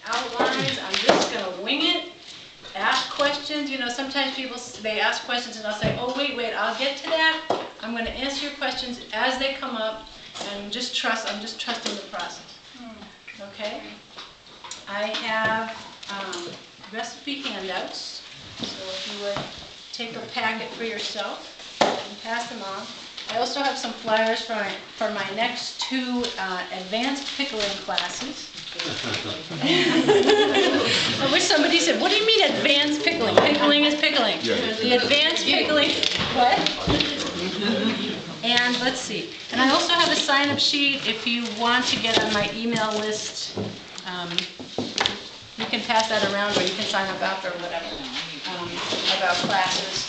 outlines. I'm just going to wing it. Ask questions. You know, sometimes people, they ask questions and I'll say, oh, wait, I'll get to that. I'm going to answer your questions as they come up, and I'm just trusting the process. Okay? I have recipe handouts, so if you would take a packet for yourself and pass them on. I also have some flyers for my next 2 advanced pickling classes. I wish somebody said, what do you mean advanced pickling? Pickling is pickling. Yeah. The advanced pickling, what? And let's see. And I also have a sign-up sheet if you want to get on my email list. You can pass that around, or you can sign up after, or whatever, about classes.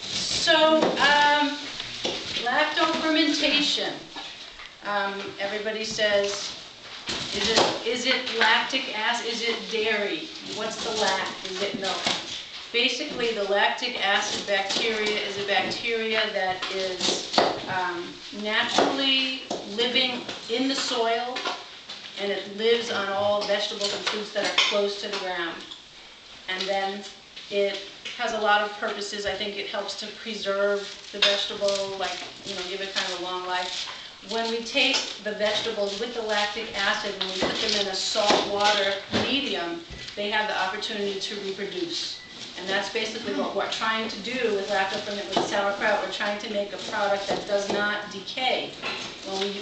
So, lactofermentation. Everybody says, is it lactic acid? Is it dairy? What's the lact? Is it milk? Basically, the lactic acid bacteria is a bacteria that is naturally living in the soil, and it lives on all vegetables and fruits that are close to the ground. And then it has a lot of purposes. I think it helps to preserve the vegetable, like, you know, give it kind of a long life. When we take the vegetables with the lactic acid and we put them in a salt water medium, they have the opportunity to reproduce. And that's basically what we're trying to do with lactoferment with sauerkraut. We're trying to make a product that does not decay. When we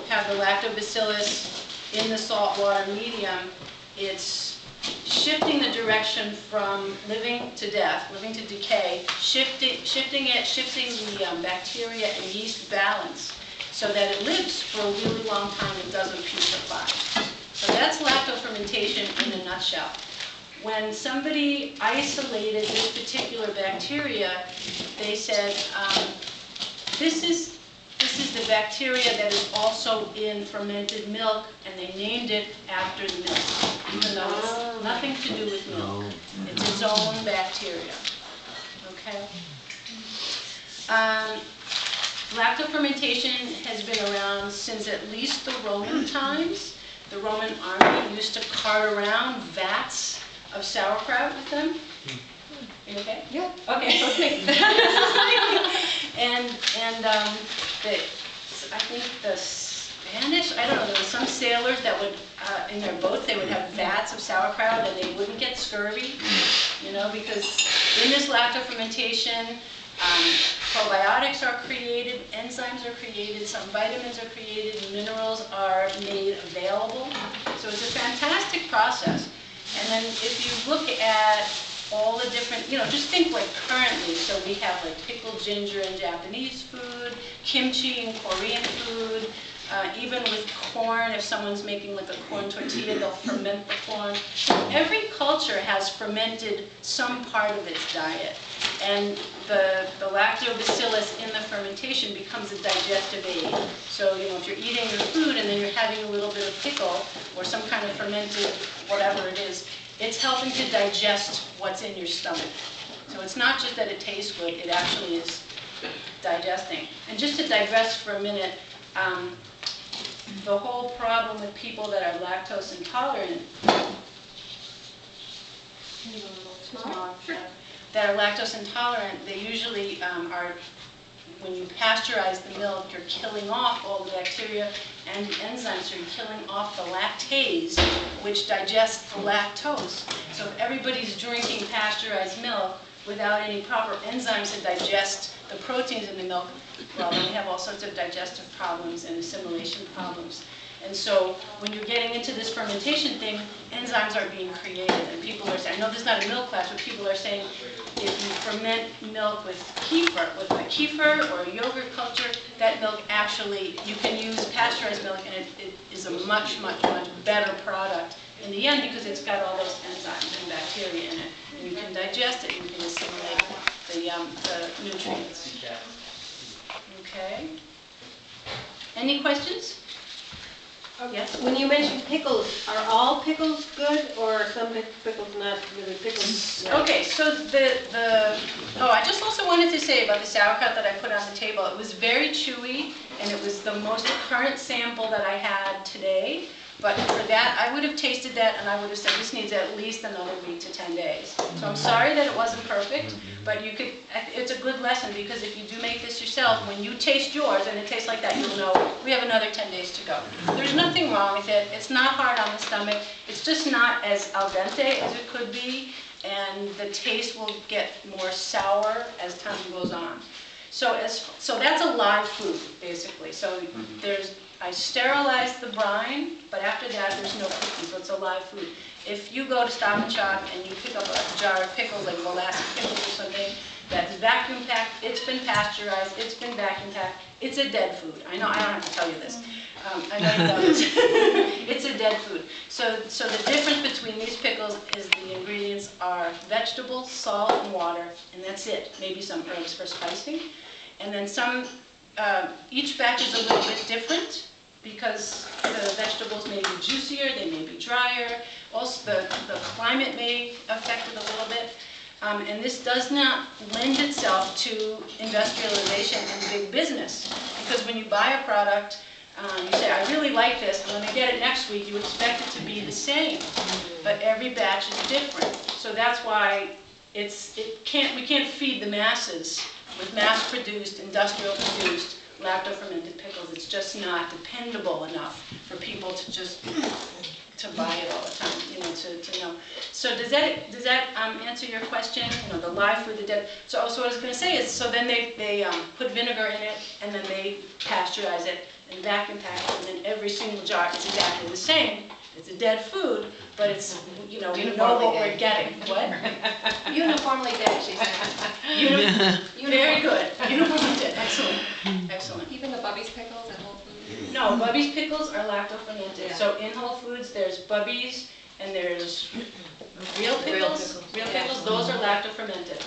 have the lactobacillus in the salt water medium, it's shifting the direction from living to death, living to decay, shifting the bacteria and yeast balance so that it lives for a really long time and doesn't putrefy. So that's lactofermentation in a nutshell. When somebody isolated this particular bacteria, they said, this is the bacteria that is also in fermented milk, and they named it after the milk, even though it's nothing to do with milk. It's its own bacteria. Okay? Lactofermentation has been around since at least the Roman times. The Roman army used to cart around vats of sauerkraut with them. Are you okay? Yeah. Okay. and I think the Spanish, I don't know, there were some sailors that would, in their boats, they would have vats of sauerkraut and they wouldn't get scurvy, you know, because in this lactofermentation, probiotics are created, enzymes are created, some vitamins are created, minerals are made available. So it's a fantastic process. And then if you look at all the different, you know, just think like currently, so we have like pickled ginger in Japanese food, kimchi in Korean food, even with corn, if someone's making like a corn tortilla, they'll ferment the corn. Every culture has fermented some part of its diet. And the lactobacillus in the fermentation becomes a digestive aid. So, you know, if you're eating your food and then you're having a little bit of pickle or some kind of fermented whatever it is, it's helping to digest what's in your stomach. So it's not just that it tastes good, it actually is digesting. And just to digress for a minute, the whole problem with people that are lactose intolerant, they usually are, when you pasteurize the milk, you're killing off all the bacteria and the enzymes, so you're killing off the lactase, which digests the lactose. So if everybody's drinking pasteurized milk without any proper enzymes to digest the proteins in the milk, well, then we have all sorts of digestive problems and assimilation problems. And so when you're getting into this fermentation thing, enzymes are being created. And people are saying, I know this is not a milk class, but people are saying if you ferment milk with a kefir or a yogurt culture, that milk actually, you can use pasteurized milk and it is a much, much, much better product in the end because it's got all those enzymes and bacteria in it. And you can digest it, you can assimilate the nutrients. Okay. Any questions? Yes? When you mentioned pickles, are all pickles good or are some pickles not really pickles? Okay, so I just also wanted to say about the sauerkraut that I put on the table. It was very chewy and it was the most current sample that I had today. But for that, I would have tasted that and I would have said, this needs at least another week to 10 days. So I'm sorry that it wasn't perfect, but you could, it's a good lesson, because if you do make this yourself, when you taste yours and it tastes like that, you'll know we have another 10 days to go. There's nothing wrong with it. It's not hard on the stomach. It's just not as al dente as it could be, and the taste will get more sour as time goes on. So that's a live food, basically. So I sterilized the brine, but after that, there's no cooking, so it's a live food. If you go to Stop and Shop and you pick up a jar of pickles, like molasses pickles or something, that's vacuum packed, it's been pasteurized, it's been vacuum packed, it's a dead food. I know, I don't have to tell you this. I know you know this. It's a dead food. So the difference between these pickles is the ingredients are vegetables, salt, and water, and that's it. Maybe some herbs for spicing. And then each batch is a little bit different, because the vegetables may be juicier, they may be drier. Also, the climate may affect it a little bit. And this does not lend itself to industrialization and big business. Because when you buy a product, you say, I really like this, and when I get it next week, you expect it to be the same. But every batch is different. So that's why we can't feed the masses with mass-produced, industrial-produced, lacto-fermented pickles. It's just not dependable enough for people to just to buy it all the time, to know. So does that answer your question? The live food, the dead. So what I was going to say is, so then they put vinegar in it, and then they pasteurize it and vacuum pack it, and then every single jar is exactly the same. It's a dead food, but it's, we know what we're getting. What? Uniformly dead, she said. Very good. Uniformly dead. Excellent. Excellent. Even the Bubby's pickles at Whole Foods? No, Bubby's pickles are lacto-fermented. Yeah. So in Whole Foods, there's Bubby's and there's real pickles. Real pickles, those are lacto-fermented.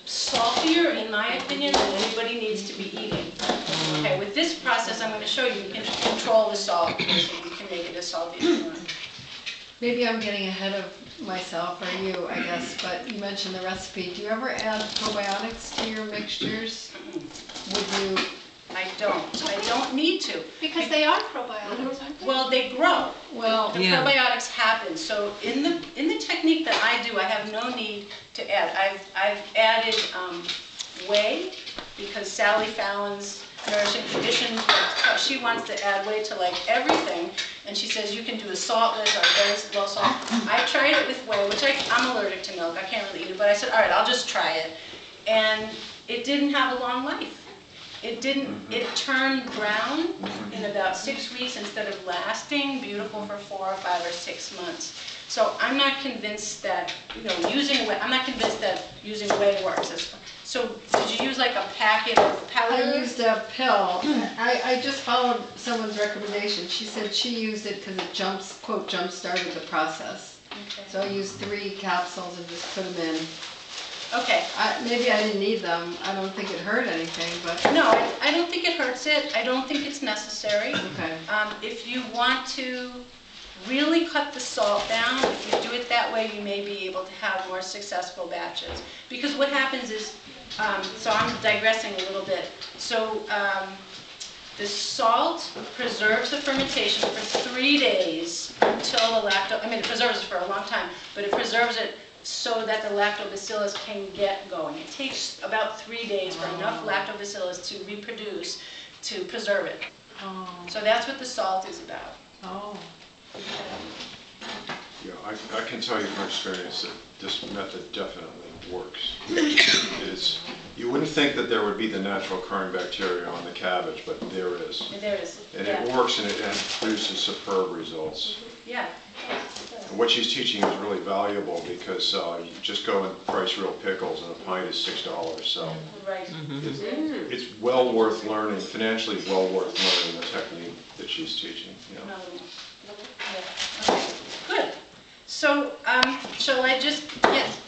Saltier, in my opinion, than anybody needs to be eating. Okay, with this process I'm going to show you, you can control the salt. So you can make it as salty as you want. Maybe I'm getting ahead of myself, or you, I guess, but you mentioned the recipe. Do you ever add probiotics to your mixtures? Would you? I don't need to. Because they are probiotics, aren't they? Well, they grow. Well, The probiotics happen. So in the technique that I do, I have no need to add. I've added whey, because Sally Fallon's Nourishing Traditions, she wants to add whey to like everything, and she says you can do a saltless or very low salt. I tried it with whey, which I'm allergic to milk. I can't really eat it, but I said, all right, I'll just try it, and it didn't have a long life. It turned brown in about 6 weeks instead of lasting beautiful for 4 or 5 or 6 months. So I'm not convinced that, using whey, I'm not convinced that using whey works. So did you use like a packet of powder? I used a pill. I just followed someone's recommendation. She said she used it because it quote, jump-started the process. Okay. So I used 3 capsules and just put them in. Okay. Maybe I didn't need them. I don't think it hurt anything, but... No, I don't think it hurts it. I don't think it's necessary. Okay. If you want to really cut the salt down, if you do it that way, you may be able to have more successful batches. Because what happens is, so I'm digressing a little bit. So the salt preserves the fermentation for 3 days until the it preserves it for a long time, but it preserves it so that the lactobacillus can get going. It takes about 3 days for enough lactobacillus to reproduce to preserve it. Oh. So that's what the salt is about. Oh. Yeah, I can tell you from experience that this method definitely works. You wouldn't think that there would be the natural occurring bacteria on the cabbage, but there is. There is. And yeah. it works, and it produces superb results. Yeah. And what she's teaching is really valuable, because you just go and price real pickles, and a pint is $6. So Right. it's well worth learning, financially well worth learning the technique that she's teaching. No. Yeah. Okay. Good. So, shall I just, yes?